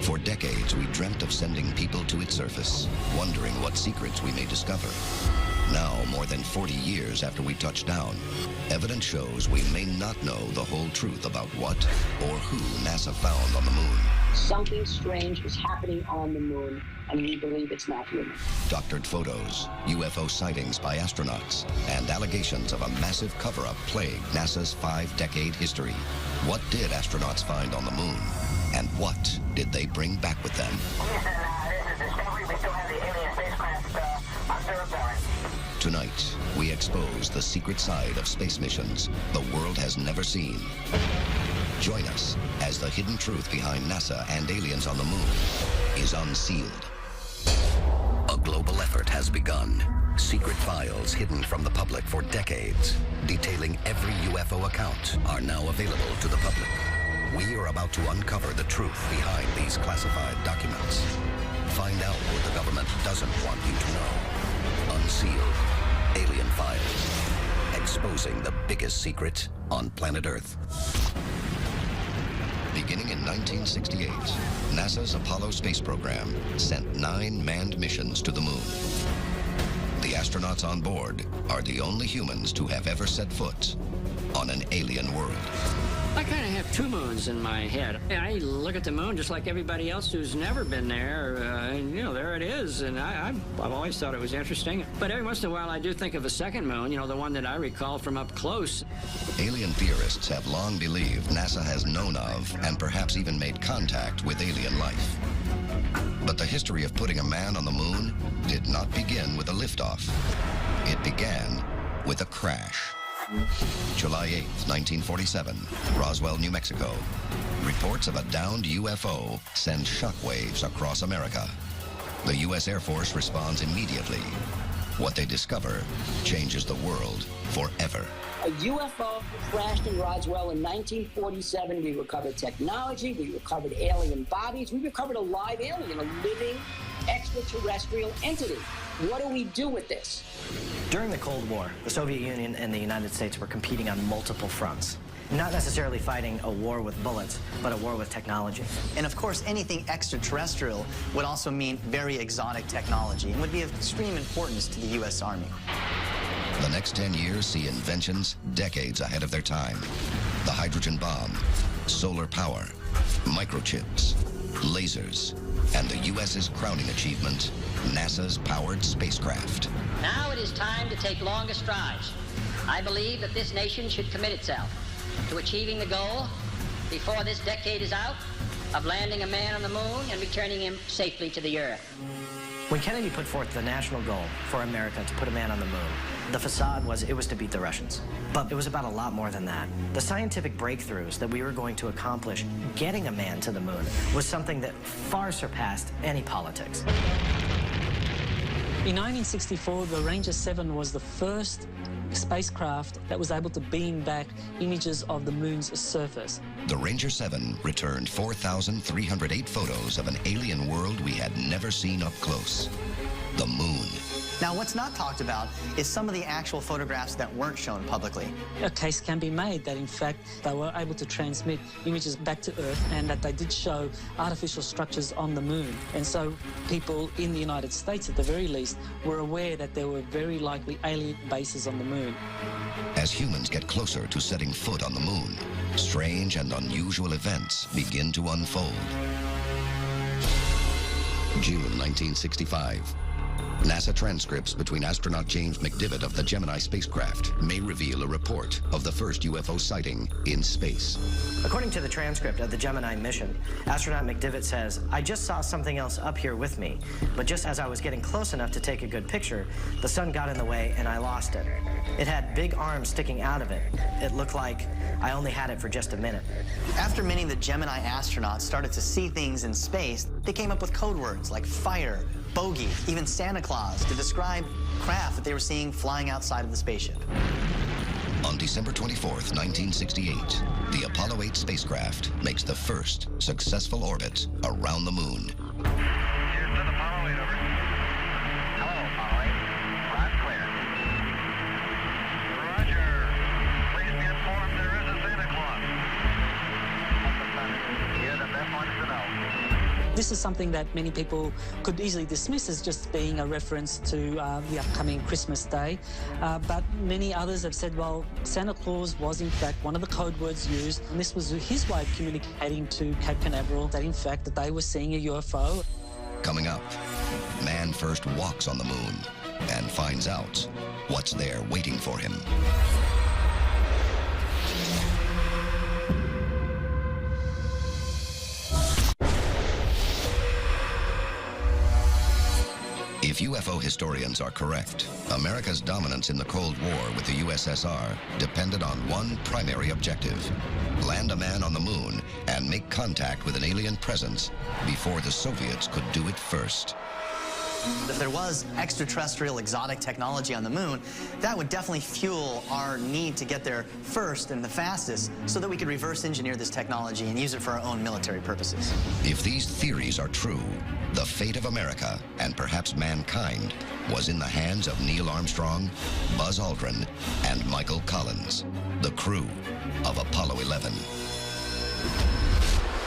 For decades, we dreamt of sending people to its surface, wondering what secrets we may discover. Now, more than 40 years after we touched down, evidence shows we may not know the whole truth about what or who NASA found on the moon. Something strange is happening on the moon, and we believe it's not human. Doctored photos, UFO sightings by astronauts, and allegations of a massive cover-up plague NASA's 5-decade history. What did astronauts find on the moon? And what did they bring back with them? This is Discovery. We still have the alien spacecraft under apparent. Tonight, we expose the secret side of space missions the world has never seen. Join us as the hidden truth behind NASA and aliens on the moon is unsealed. A global effort has begun. Secret files hidden from the public for decades, detailing every UFO account, are now available to the public. We are about to uncover the truth behind these classified documents. Find out what the government doesn't want you to know. Unsealed. Alien Files. Exposing the biggest secret on planet Earth. Beginning in 1968, NASA's Apollo space program sent 9 manned missions to the moon. The astronauts on board are the only humans to have ever set foot on an alien world. I kind of have 2 moons in my head. I look at the moon just like everybody else who's never been there, and there it is, and I've always thought it was interesting. But every once in a while I do think of a second moon, the one that I recall from up close. Alien theorists have long believed NASA has known of and perhaps even made contact with alien life. But the history of putting a man on the moon did not begin with a liftoff. It began with a crash. July 8, 1947, Roswell, New Mexico. Reports of a downed UFO send shockwaves across America. The U.S. Air Force responds immediately. What they discover changes the world forever. A UFO crashed in Roswell in 1947. We recovered technology. We recovered alien bodies. We recovered a live alien, a living extraterrestrial entity. What do we do with this? During the Cold War, the Soviet Union and the United States were competing on multiple fronts. Not necessarily fighting a war with bullets, but a war with technology. And of course, anything extraterrestrial would also mean very exotic technology and would be of extreme importance to the U.S. Army. The next 10 years see inventions decades ahead of their time. The hydrogen bomb, solar power, microchips, lasers, and the U.S.'s crowning achievement, NASA's powered spacecraft. Now it is time to take longer strides. I believe that this nation should commit itself to achieving the goal, before this decade is out, of landing a man on the moon and returning him safely to the Earth. When Kennedy put forth the national goal for America to put a man on the moon, the facade was it was to beat the Russians. But it was about a lot more than that. The scientific breakthroughs that we were going to accomplish getting a man to the moon was something that far surpassed any politics. In 1964, the Ranger 7 was the first spacecraft that was able to beam back images of the moon's surface. The Ranger 7 returned 4,308 photos of an alien world we had never seen up close. The moon. Now, what's not talked about is some of the actual photographs that weren't shown publicly. A case can be made that, in fact, they were able to transmit images back to Earth and that they did show artificial structures on the moon. And so people in the United States, at the very least, were aware that there were very likely alien bases on the moon. As humans get closer to setting foot on the moon, strange and unusual events begin to unfold. June 1965. NASA transcripts between astronaut James McDivitt of the Gemini spacecraft may reveal a report of the first UFO sighting in space. According to the transcript of the Gemini mission, astronaut McDivitt says, "I just saw something else up here with me, but just as I was getting close enough to take a good picture, the sun got in the way and I lost it. It had big arms sticking out of it. It looked like I only had it for just a minute." After many of the Gemini astronauts started to see things in space, they came up with code words like fire, bogey, even Santa Claus to describe craft that they were seeing flying outside of the spaceship. On December 24th, 1968, the Apollo 8 spacecraft makes the first successful orbit around the moon. Here's to the Apollo 8, over. Hello, Apollo 8. Rock clear. Roger. Please be informed there is a Santa Claus. You're the best ones to know. This is something that many people could easily dismiss as just being a reference to the upcoming Christmas Day, but many others have said, well, Santa Claus was in fact one of the code words used, and this was his way of communicating to Cape Canaveral that in fact that they were seeing a UFO. Coming up, man first walks on the moon and finds out what's there waiting for him. If UFO historians are correct, America's dominance in the Cold War with the USSR depended on one primary objective: land a man on the moon and make contact with an alien presence before the Soviets could do it first. If there was extraterrestrial exotic technology on the moon, that would definitely fuel our need to get there first and the fastest so that we could reverse engineer this technology and use it for our own military purposes. If these theories are true, the fate of America, and perhaps mankind, was in the hands of Neil Armstrong, Buzz Aldrin, and Michael Collins, the crew of Apollo 11.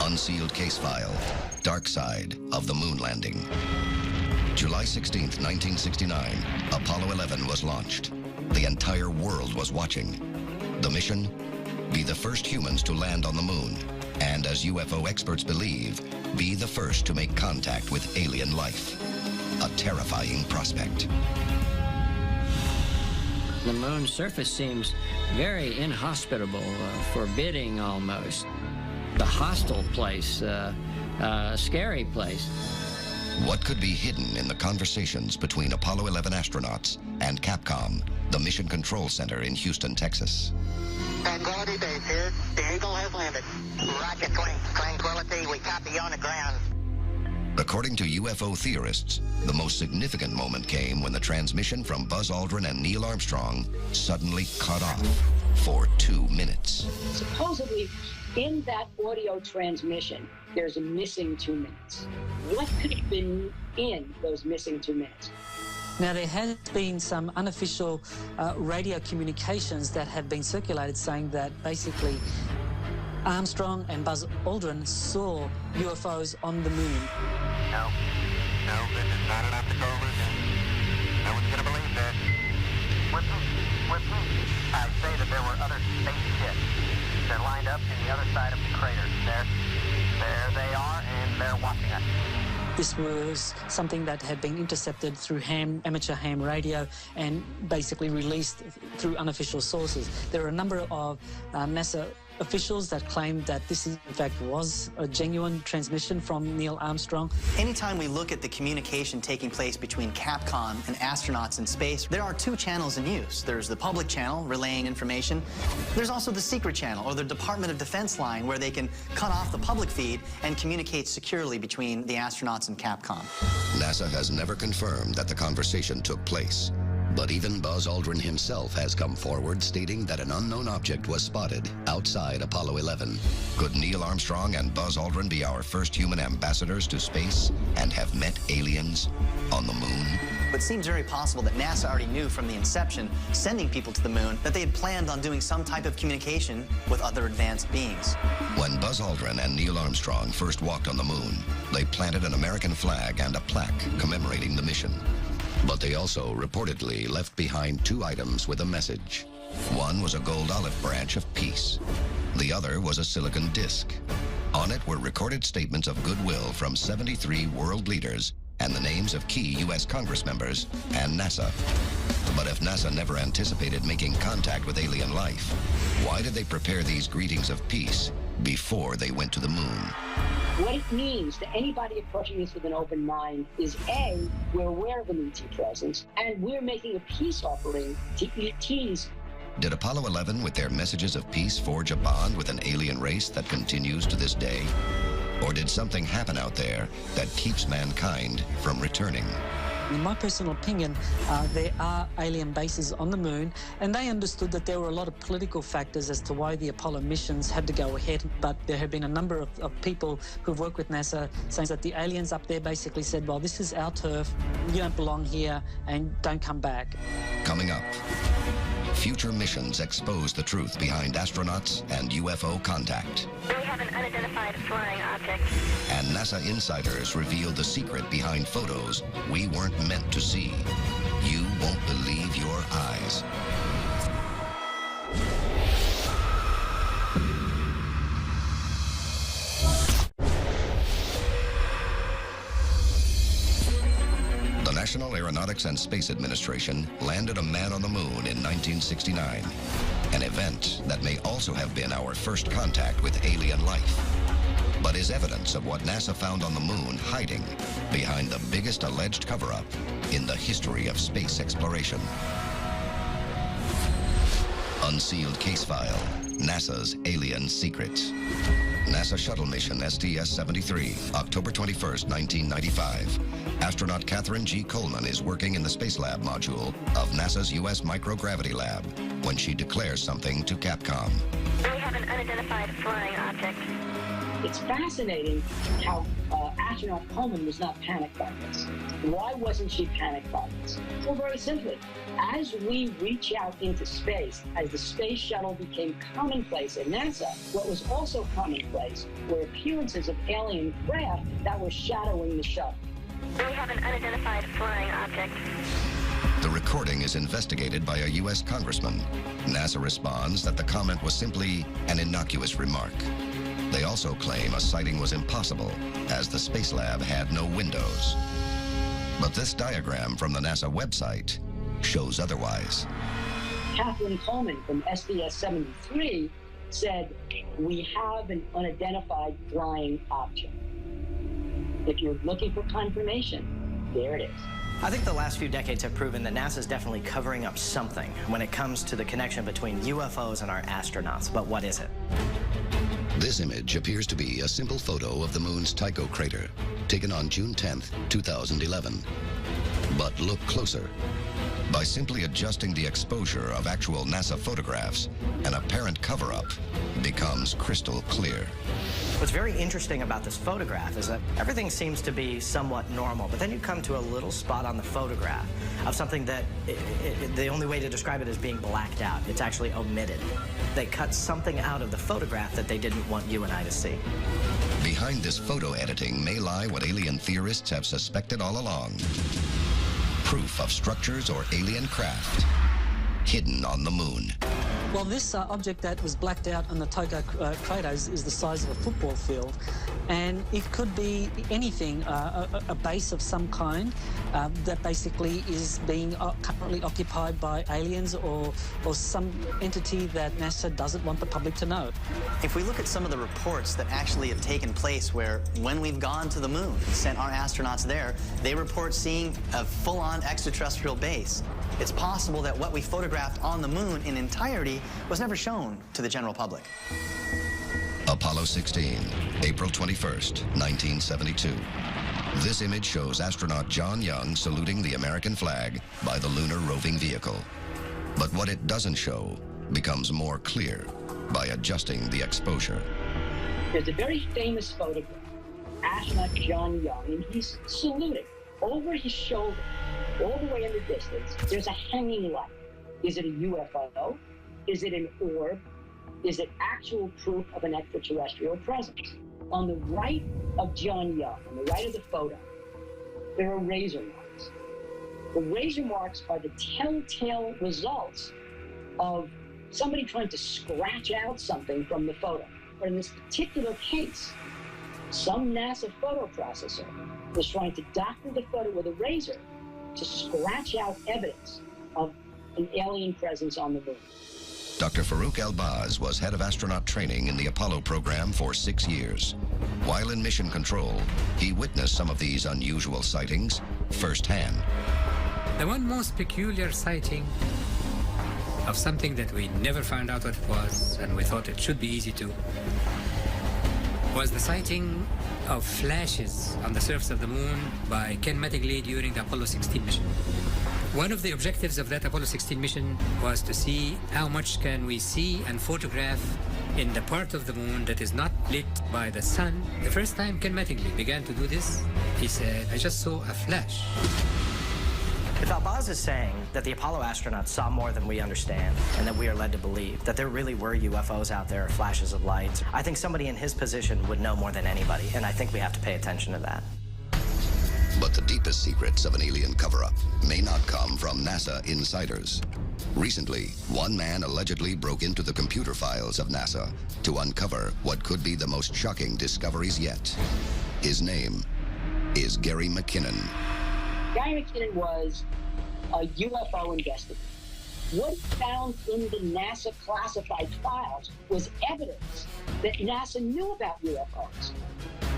Unsealed case file, Dark Side of the Moon Landing. July 16th, 1969, Apollo 11 was launched. The entire world was watching. The mission? Be the first humans to land on the moon, and as UFO experts believe, be the first to make contact with alien life. A terrifying prospect. The moon's surface seems very inhospitable, forbidding almost. A hostile place, a scary place. What could be hidden in the conversations between Apollo 11 astronauts and Capcom, the Mission Control Center in Houston, Texas? Tranquility Base here. The Eagle has landed. Roger, Tranquility. We copy on the ground. According to UFO theorists, the most significant moment came when the transmission from Buzz Aldrin and Neil Armstrong suddenly cut off for 2 minutes. Supposedly, in that audio transmission, there's a missing 2 minutes. What could have been in those missing 2 minutes? Now, there has been some unofficial radio communications that have been circulated saying that basically Armstrong and Buzz Aldrin saw UFOs on the moon. No, this is not an optical illusion. No one's gonna believe this. With me, I say that there were other spaceships. They're lined up in the other side of the crater. There they are, and they're watching us. This was something that had been intercepted through amateur ham radio and basically released through unofficial sources. There are a number of NASA officials that claimed that this in fact was a genuine transmission from Neil Armstrong. Anytime we look at the communication taking place between Capcom and astronauts in space, there are 2 channels in use. There's the public channel relaying information. There's also the secret channel, or the Department of Defense line, where they can cut off the public feed and communicate securely between the astronauts and Capcom. NASA has never confirmed that the conversation took place. But even Buzz Aldrin himself has come forward stating that an unknown object was spotted outside Apollo 11. Could Neil Armstrong and Buzz Aldrin be our first human ambassadors to space and have met aliens on the moon? It seems very possible that NASA already knew from the inception, sending people to the moon, that they had planned on doing some type of communication with other advanced beings. When Buzz Aldrin and Neil Armstrong first walked on the moon, they planted an American flag and a plaque commemorating the mission. But they also reportedly left behind 2 items with a message. One was a gold olive branch of peace. The other was a silicon disc. On it were recorded statements of goodwill from 73 world leaders and the names of key U.S. Congress members and NASA. But if NASA never anticipated making contact with alien life, why did they prepare these greetings of peace before they went to the moon? What it means to anybody approaching this with an open mind is A, we're aware of an ET presence, and we're making a peace offering to ETs. Did Apollo 11 with their messages of peace forge a bond with an alien race that continues to this day? Or did something happen out there that keeps mankind from returning? In my personal opinion, there are alien bases on the moon, and they understood that there were a lot of political factors as to why the Apollo missions had to go ahead. But there have been a number of people who've worked with NASA saying that the aliens up there basically said, well, this is our turf, you don't belong here, and don't come back. Coming up, future missions expose the truth behind astronauts and UFO contact. We have an unidentified flying object. And NASA insiders revealed the secret behind photos we weren't meant to see. You won't believe your eyes. The National Aeronautics and Space Administration landed a man on the moon in 1969, an event that may also have been our first contact with alien life, but is evidence of what NASA found on the moon hiding behind the biggest alleged cover-up in the history of space exploration. Unsealed Case File, NASA's Alien Secrets. NASA Shuttle Mission STS-73, October 21st, 1995. Astronaut Catherine G. Coleman is working in the Space Lab module of NASA's U.S. Microgravity Lab when she declares something to Capcom. We have an unidentified flying object. It's fascinating how astronaut Coleman was not panicked by this. Why wasn't she panicked by this? Well, very simply, as we reach out into space, as the space shuttle became commonplace at NASA, what was also commonplace were appearances of alien craft that were shadowing the shuttle. We have an unidentified flying object. The recording is investigated by a U.S. congressman. NASA responds that the comment was simply an innocuous remark. They also claim a sighting was impossible, as the Space Lab had no windows. But this diagram from the NASA website shows otherwise. Catherine Coleman from SDS-73 said, "We have an unidentified flying object." If you're looking for confirmation, there it is. I think the last few decades have proven that NASA's definitely covering up something when it comes to the connection between UFOs and our astronauts. But what is it? This image appears to be a simple photo of the moon's Tycho crater, taken on June 10th, 2011. But look closer. By simply adjusting the exposure of actual NASA photographs, an apparent cover-up becomes crystal clear. What's very interesting about this photograph is that everything seems to be somewhat normal, but then you come to a little spot on the photograph of something that the only way to describe it is being blacked out. It's actually omitted. They cut something out of the photograph that they didn't want you and I to see. Behind this photo editing may lie what alien theorists have suspected all along. Proof of structures or alien craft hidden on the moon. Well, this object that was blacked out on the Tycho crater is the size of a football field, and it could be anything, a base of some kind that basically is being currently occupied by aliens or some entity that NASA doesn't want the public to know. If we look at some of the reports that actually have taken place where when we've gone to the moon and sent our astronauts there, they report seeing a full-on extraterrestrial base. It's possible that what we photographed on the moon in entirety was never shown to the general public. Apollo 16, April 21st, 1972. This image shows astronaut John Young saluting the American flag by the lunar roving vehicle. But what it doesn't show becomes more clear by adjusting the exposure. There's a very famous photograph, astronaut John Young, and he's saluting. Over his shoulder, all the way in the distance, there's a hanging light. Is it a UFO? Is it an orb? Is it actual proof of an extraterrestrial presence? On the right of John Young, on the right of the photo, there are razor marks. The razor marks are the telltale results of somebody trying to scratch out something from the photo. But in this particular case, some NASA photo processor was trying to doctor the photo with a razor to scratch out evidence of an alien presence on the moon. Dr. Farouk El-Baz was head of astronaut training in the Apollo program for 6 years. While in mission control, he witnessed some of these unusual sightings firsthand. The one most peculiar sighting of something that we never found out what it was, and we thought it should be easy to, was the sighting of flashes on the surface of the moon by Ken Mattingly during the Apollo 16 mission. One of the objectives of that Apollo 16 mission was to see how much can we see and photograph in the part of the moon that is not lit by the sun. The first time Ken Mattingly began to do this, he said, "I just saw a flash." If Albaz is saying that the Apollo astronauts saw more than we understand, and that we are led to believe that there really were UFOs out there, flashes of lights, I think somebody in his position would know more than anybody, and I think we have to pay attention to that. But the deepest secrets of an alien cover-up may not come from NASA insiders. Recently, one man allegedly broke into the computer files of NASA to uncover what could be the most shocking discoveries yet. His name is Gary McKinnon. Gary McKinnon was a UFO investigator. What he found in the NASA classified files was evidence that NASA knew about UFOs.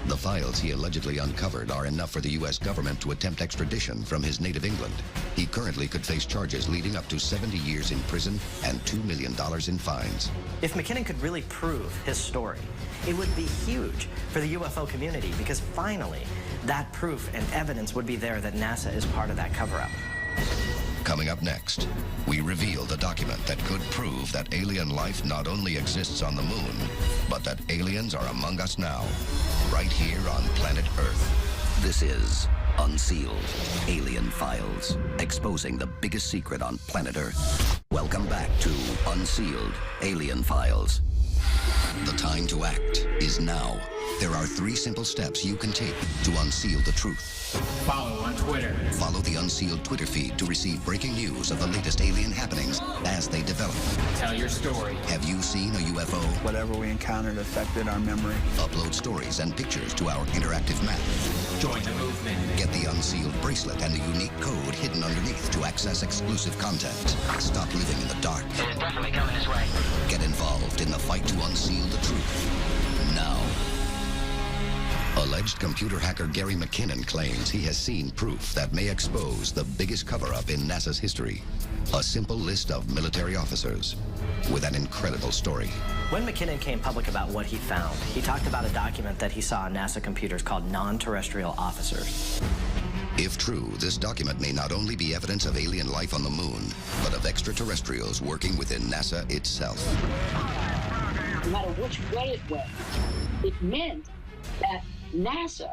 The files he allegedly uncovered are enough for the U.S. government to attempt extradition from his native England. He currently could face charges leading up to 70 years in prison and $2 million in fines. If McKinnon could really prove his story, it would be huge for the UFO community because finally, that proof and evidence would be there that NASA is part of that cover-up. Coming up next, we reveal the document that could prove that alien life not only exists on the moon, but that aliens are among us now, right here on planet Earth. This is Unsealed, Alien Files, exposing the biggest secret on planet Earth. Welcome back to Unsealed, Alien Files. The time to act is now. There are 3 simple steps you can take to unseal the truth. Follow on Twitter. Follow the Unsealed Twitter feed to receive breaking news of the latest alien happenings as they develop. Tell your story. Have you seen a UFO? Whatever we encountered affected our memory. Upload stories and pictures to our interactive map. Join the movement. Get the Unsealed bracelet and the unique code hidden underneath to access exclusive content. Stop living in the dark. It is definitely coming this way. Get involved in the fight to unseal the truth. Now. Alleged computer hacker Gary McKinnon claims he has seen proof that may expose the biggest cover-up in NASA's history. A simple list of military officers with an incredible story. When McKinnon came public about what he found, he talked about a document that he saw on NASA computers called non-terrestrial officers. If true, this document may not only be evidence of alien life on the moon, but of extraterrestrials working within NASA itself. No matter which way it went, it meant that NASA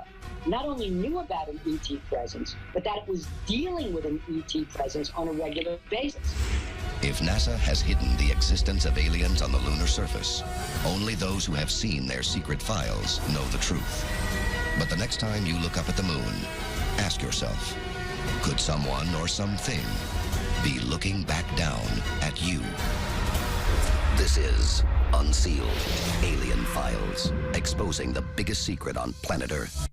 not only knew about an ET presence, but that it was dealing with an ET presence on a regular basis. If NASA has hidden the existence of aliens on the lunar surface, only those who have seen their secret files know the truth. But the next time you look up at the moon, ask yourself, could someone or something be looking back down at you? This is Unsealed, Alien Files, exposing the biggest secret on planet Earth.